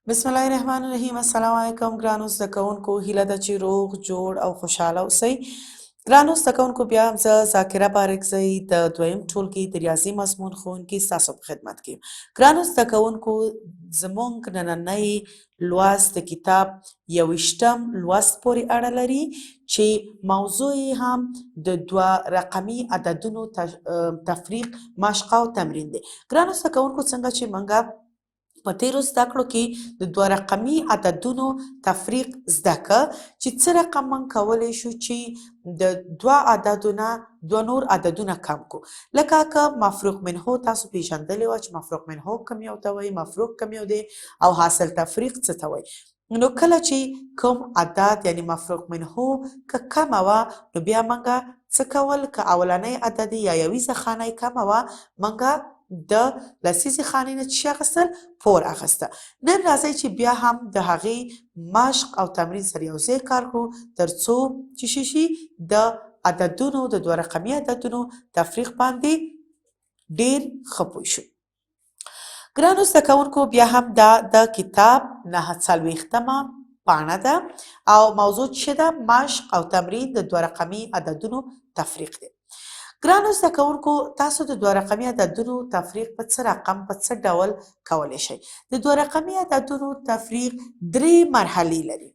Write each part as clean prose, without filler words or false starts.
بسم الله الرحمن الرحیم. السلام علیکم ګرانو زده کوونکو. هیله ده چې روغ جوړ او خوشحاله اوسئ. ګرانو زده کوونکو، بیا هم زه ذاکره بارکزی د دویم ټولګي د ریاضي مضمون ښوونکي ستاسو په خدمت کې یم. ګرانو زده کوونکو، زموږ نننی لوست د کتاب 21م لوست پورې اړه لري چې موضوع یې هم د 2 رقمي عددونو تفریق، مشق او تمرین دی. ګرانو زده کوونکو، څنګه چې موږ په تیرو زده کړو کې د 2 رقمي عددونو تفریق زده که چې څه رقم موږ کولی شو چې د 2 عددو نه 2 نور عددونه کم کو. لکه که مفروق منه تاسو پیژندلی وه چې مفروق منه کوم یو ته وایي، مفروق کوم یو دی او حاصل تفریق څه ته وایي. نو کله چې کوم عدد یعنی مفروق منه که کمه وه، نو بیا موږ څه کول؟ که اولنی عدد یا یویزه خانه کمه وه، موږ د لسیزې خانې نه څه اخیستل؟ پور اخیسته. نن راځئ چې بیا هم د هغې مشق او تمرین سره یو ځای کار کړو تر څو چې شي د عددونو د 2 رقمي عددونو تفریق باندې ډیر ښه پوه شو. ګرانو زده کوونکو، بیا هم دا د کتاب 49مه پاڼه ده او موضوع څه ده؟ مشق او تمرین د 2 رقمي عددونو تفریق دی. ګرانو زده کوونکو، تاسو د 2 رقمي عددونو تفریق په څه رقم په څه ډول کولی شئ؟ د 2 رقمي عددونو تفریق 3 مرحلې لري.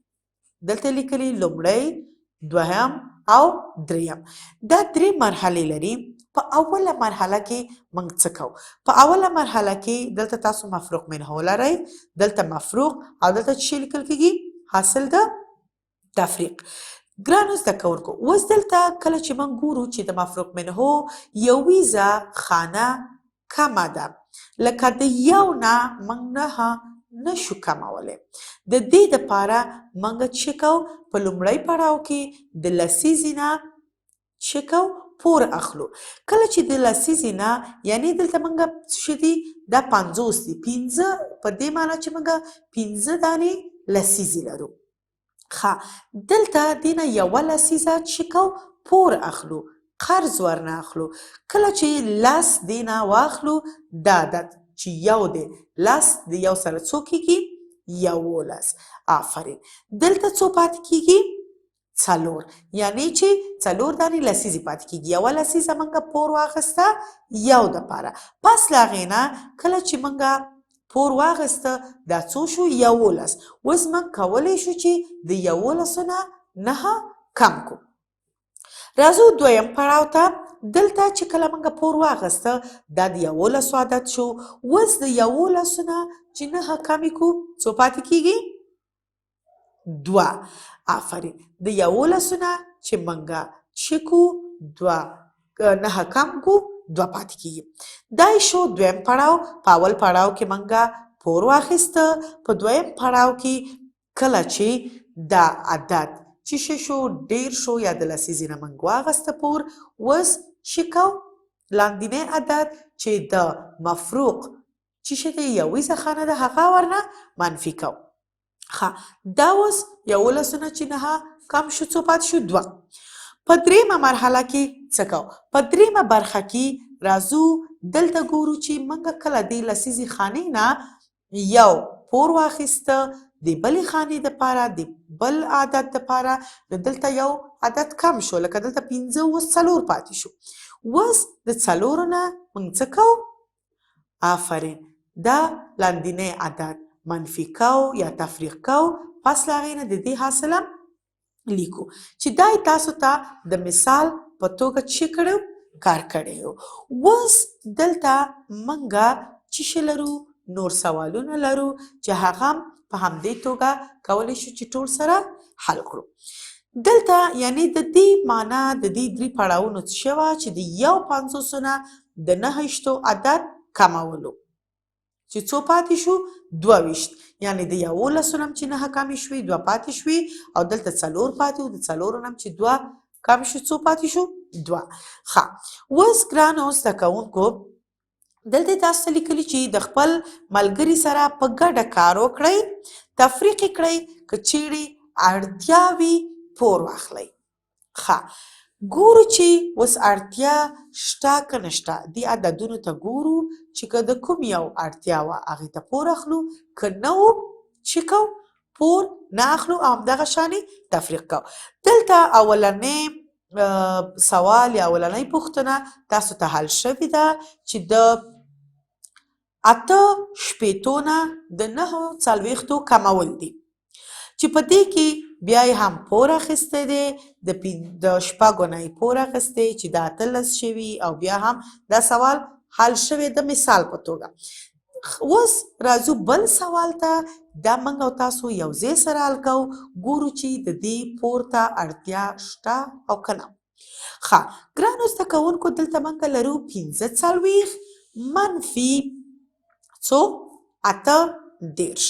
دلته لیکلي لومړی، دوهم او دریم. دا 3 مرحلې لري. په اوله مرحله کې موږ څه کوو؟ په اوله مرحله کې دلته تاسو مفروق منه لرئ، دلته مفروق او دلته څه لیکل کېږي؟ حاصل د تفریق. ګرانو زده کوونکو، اوس دلته کله چې موږ ګورو چې د مفروق منه یویزه خانه کمه ده، لکه د 1 نه موږ نشو کمولی. د دې دپاره موږ څه کوو؟ په لومړی پړاو کې د لسیزې نه څه کوو؟ پور اخلو. کله چې د لسیزې نه، یعنی دلته موږ څه دي؟ دا 50 دي. 15 په دې معنی چې موږ 15 دانې لسیزې لرو. دلته دینه یوه لسیزه څه کوو؟ پور اخلو، قرض ورنه اخلو. کله چې 10 دینه واخلو، دا عدد چې یو دی، 10 د یو سره څو کېږي؟ 11. آفرین. دلته څو پاتې کېږي؟ 4. یعنی چې 4 دانې لسیزې پاتې کېږي. یوه لسیزه موږ پور واخیسته یو دپاره. پس له هغې نه کله چې موږ پور واخیسته، دا څو شو؟ 11. اوس موږ کولی شو چې د 11 نه 9 کم کو. راځو دویم پړاو ته. دلته چې کله موږ پور واخیسته، دا د 11 عدد شو. اوس د 11 نه چې 9 کمې کو، څو پاتې کېږي؟ 2. آفرین. د 11 نه چې موږ څه کو؟ 2 9 کم کو، 2 پاتې کېږي. دا شو دویم پړاو. په اول پړاو کې موږ پور واخیسته. په دویم پړاو کې کله چې دا عدد څه شو؟ ډیر شو، یا د لسیزې نه موږ واخیسته پور. اوس څه کوو؟ لاندینی عدد چې د مفروق څه دی؟ یویزه خانه ده، هغه ورنه منفي کوو. دا اوس 11 نه چې 9 کم شو، څو پاتې شو؟ 2. په دریمه مرحله کې څه کوو؟ په دریمه برخه کې راځو. دلته ګورو چې موږ کله د لسیزې خانې نه یو پور واخیسته د بلې خانې دپاره، د بل عدد دپاره، نو دلته یو عدد کم شو، لکه دلته 15، اوس 4 پاتې شو. اوس د 4 نه موږ څه کوو؟ آفرین. دا لاندینی عدد منفي کوو یا تفریق کوو. پس له هغې نه د دې حاصله لیکو چې دا تاسو ته د مثال په توګه څه کړو؟ کار کړی. اوس دلته موږ څه لرو؟ نور سوالونه لرو چې هغه په همدې توګه کولی شو چې ټول سره حل کړو. دلته یعنی د دې معنا د دې 3 پړاوونو څه وه؟ چې د 50 نه د 9 عدد کمولو، چې څو پاتې شو؟ 22. یعنی د 11 نه چې 9 کمې شوې، 2 پاتې شوې، او دلته 4 پاتې وو. د 4 نه چې 2 کم شو، څو پاتې شو؟ 2. اوس ګرانو زده کوونکو، دلته تاسو ته لیکلي چې د خپل ملګري سره په ګډه کار وکړئ، تفریق یې کړئ. که چیرې اړتیا وي، پور واخلئ. ګورو چې اوس اړتیا شته که نشته. دې عددونو ته ګورو چې که د کوم یو اړتیا وه، هغې ته پور اخلو. که نه و، چې کو پور نه اخلو او همدغه شانې تفریق کو. دلته اولنی سوال یا اولنی پوښتنه تاسو ته حل شوې ده چې د 8 شپېتو نه د 9 څلوېښتو کمول دي، چې په دې کې بیا یې هم پور اخیستی دی، د شپږو نه یې پور اخیستی چې دا 18 شوي او بیا هم دا سوال حل شوی د مثال په توګه. اوس راځو بل سوال ته، دا موږ او تاسو یو ځای سره حل کوو، ګورو چې د دې پور ته اړتیا شته او که نه. ښه ګرانو زده کوونکو، دلته موږ لرو 45 منفي څو 18.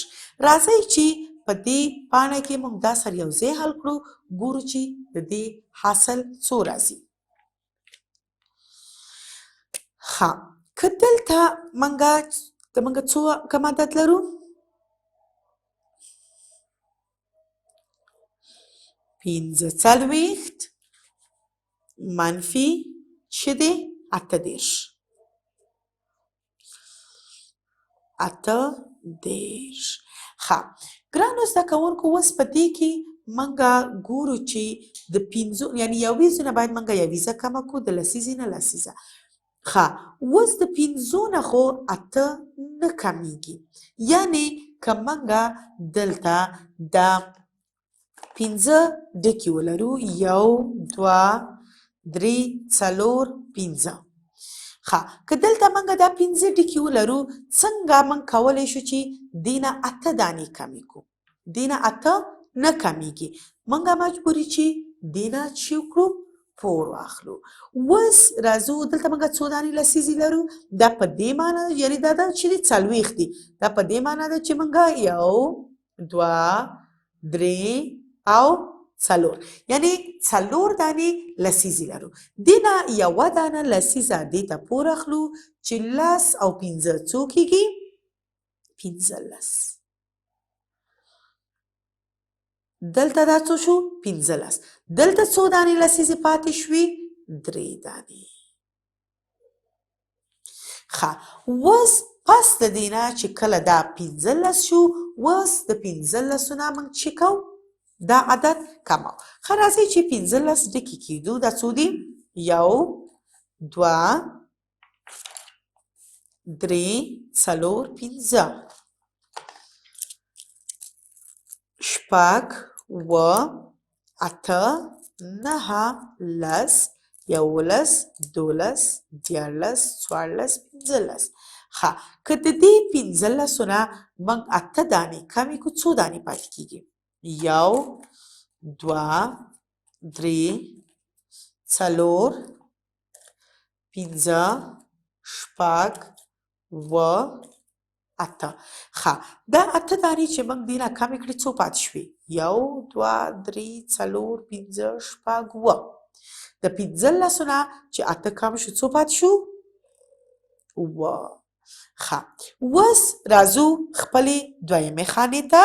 راځئ چې په دې پاڼه کې موږ دا سره یو ځای حل کړو، ګورو چې د دې حاصل څو راځي. ښه که دلته موږ څو کوم عدد لرو؟ 45 منفي چې دی 18. 18. ښه ګرانو زده کوونکو، اوس په دې کې موږ ګورو چې د 5 یعنې یویزو نه باید موږ یویزه کمه کړو، د لسیزې نه لسیزه. ښه اوس د 5 نه خو 8 نه کمیږي، یعنې که موږ دلته دا 5 ډکي ولرو، 1 2 3 4 5. ښه که دلته موږ دا 5 ډکي ولرو، څنګه موږ کولی شو چې دې نه 8 دانې کمې کړو؟ دې نه 8 نه کمیږي، موږ مجبوري چې دې نه چې وکړو پور واخلو. اوس راځو دلته موږ څو دانې لسیزې لرو، دا په دې معنی ده، یعنې دا ده چې 40 دي، دا په دې معنی ده چې موږ 1 2 3 او 4 یعنې 4 دانې لسیزې لرو. دې نه یوه دانه لسیزه دې ته پور اخلو چې 10 او 15 څو کېږي؟ 15. دلته دا څو شو؟ 15. دلته څو دانې لسیزې پاتې شوې؟ 3 دانې. ښه اوس پس د دې نه چې کله دا 15 شو، اوس د 15 نه موږ چې کوو؟ دا عدد کمو. ښه راځئ چې 15 ډکي کېدو، دا څو دي؟ 1 2 3 4 5 6 7 8 9 10 11 12 13 14 15. ښه که د دې 15 نه موږ 8 دانې کمې کړو، څو دانې پاتې کېږي؟ 1 2 3 4 5 6 7 8. ښه دا 8 دانې چې موږ دې نه کمې کړې، څو پاتې شوې؟ 1 2 3 4 5 6 7. د 15 نه چې 8 کم شو، څو پاتې شو؟ 7. ښه اوس راځو خپلې دویمې خانې ته.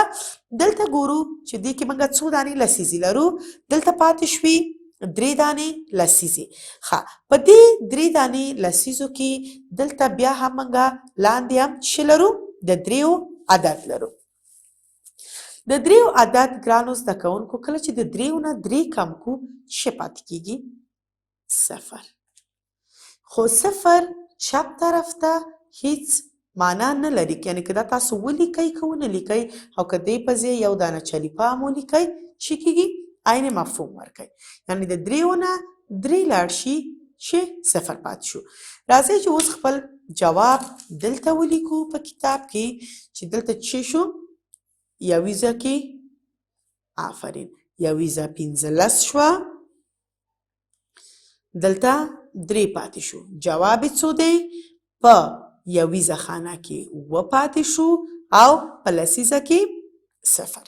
دلته ګورو چې دې کې موږ څو دانې لسیزې لرو، دلته پاتې شوې 3 دانې لسیزې. ښه په دې 3 دانې لسیزو کې دلته بیا هم موږ لاندې هم څه لرو؟ د 3 عدد لرو. د 3 عدد ګرانو زده کوونکو، کله چې د 3 نه 3 کم کړو، څه پاتې کېږي؟ 0. خو 0 چپ طرف ته هیڅ معنا نه لري، یعنې که دا تاسو ولیکئ که ونه لیکئ، او که دې په ځای یو دانه چلیپا هم ولیکئ، څه کېږي؟ عین مفهوم ورکوي، یعنې د 3 نه 3 لاړ شي چې 0 پاتې شو. راځئ چې اوس خپل جواب دلته ولیکو په کتاب کې، چې دلته څه شو؟ یویزه کې آفرین یویزه 15 شوه، دلته 3 پاتې شو. جواب څو دی؟ په یویزه خانه کې 7 پاتې شو او په لسیزه کې 0.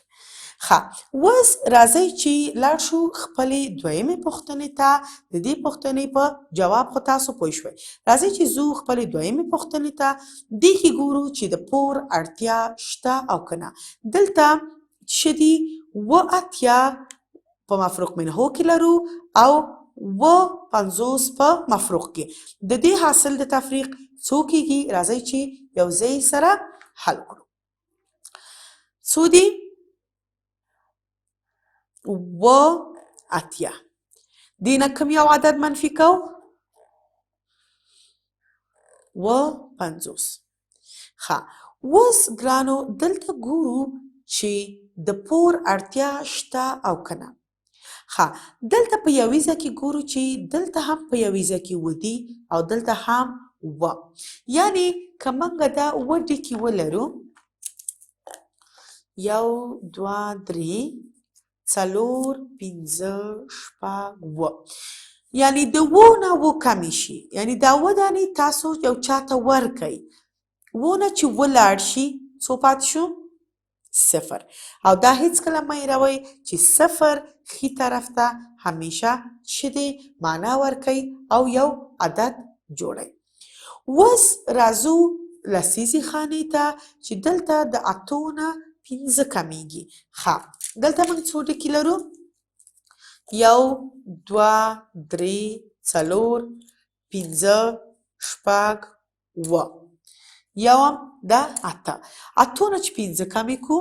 ښه اوس راځئ چې لاړ شو خپلې دویمې پوښتنې ته. د دې پوښتنې په جواب خو تاسو پوه شوئ. راځئ چې ځو خپلې دویمې پوښتنې ته. دې کې ګورو چې د پور اړتیا شته او که نه. دلته څه دي؟ 7 په مفروق منهو کې لرو او 50 په مفروق کې. د دې حاصل د تفریق څو کېږي؟ راځئ چې یو ځای سره حل کړو. څو دي؟ 80. دې نه کوم یو عدد منفي کوو؟ 50. ښه، اوس ګرانو دلته ګورو چې د پور اړتیا شته او که نه. ښه، دلته په یویزه کې ګورو چې دلته هم په یویزه کې 7 دي او دلته هم 7. یعنې که موږ دا 7 ډکي ولرو 1 2 3 4 5 6 7، یعنې د 7 نه 7 کمې شي، یعنې دا 7 دانې تاسو یو چاته ورکئ، 7 نه چې ولاړ شي څو پاتې شو؟ 0. او دا هیڅکله مه هېروئ چې 0 ښي طرف ته همیشه څه دی؟ معنا ورکوي او یو عدد جوړوي. اوس راځو لسیزې خانې ته چې دلته د 8 نه 15 کمیږي. ښه، دلته موږ څو ټکي لرو؟ 1 2 3 4 5 6 7. یوم دا 8. 8 نه چې 15 کمې کړو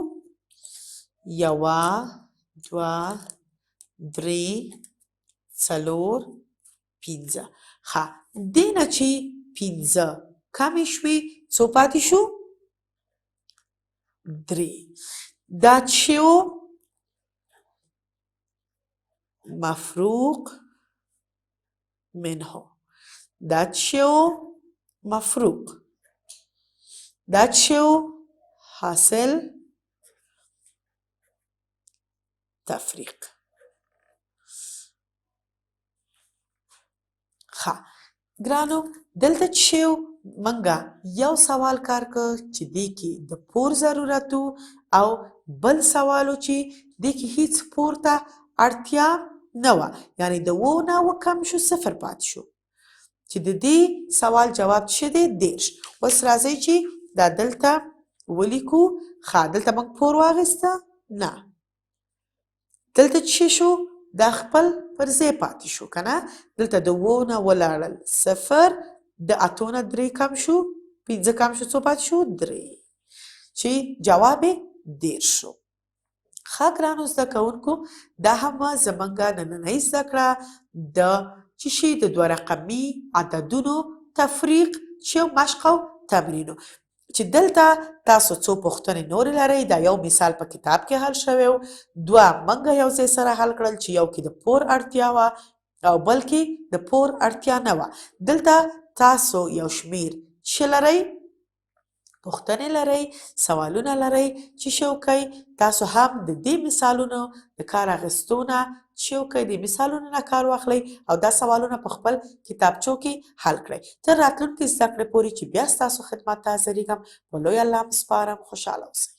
1 2 3 4 5. ښه، دې نه چې 15 کمې شوې څو پاتې شو؟ 3. دا چې و؟ مفروق منه. دا چې و؟ مفروق. دا چې و؟ حاصل تفریق. ښه ګرانو، دلته چې منګه یو سوال کار که چې دې کې د پور ضرورت او بل سوالو چې دې کې هیڅ پور ته اړتیا نه وه، یعنې د 7 نه 7 کم شو 0 پاتې شو، چې د دې سوال جواب څه دی؟ 10. اوس راځئ چې دا دلته ولیکو. ښه، دلته موږ پور واخیسته؟ نه. دلته څه شو؟ دا خپل پر ځای پاتې شو که نه؟ دلته د 7 نه ولاړل 0، د 8 نه 3 کم شو، 15 کم شو څو پاتې شو؟ 3، چې جواب یې 10 شو. ښه ګرانو زده کوونکو، دا هم زموږ نننۍ زده کړه د چې شي د 2 رقمي عددونو تفریق چې مشق او تمرینو، چې دلته تاسو څو پوښتنې نورې لرئ. دا یو مثال په کتاب کې حل شوی و، 2 موږ یو ځای سره حل کړل چې یو کې د پور اړتیا وه او بل کې د پور اړتیا نه وه. دلته تاسو یو شمیر څه لرئ؟ پوښتنې لرئ، سوالونه لرئ چې شوکئ تاسو هم د دې مثالونو د کار اخیستو نه شوکئ د مثالونو نه کار واخلئ او دا سوالونه په خپل کتابچو کې حل کړئ. تر راتلونکي زده کړې پورې چې بیا ستاسو خدمت ته حاضرېږم، په لوی الله مو سپارم. خوشحاله اوسئ.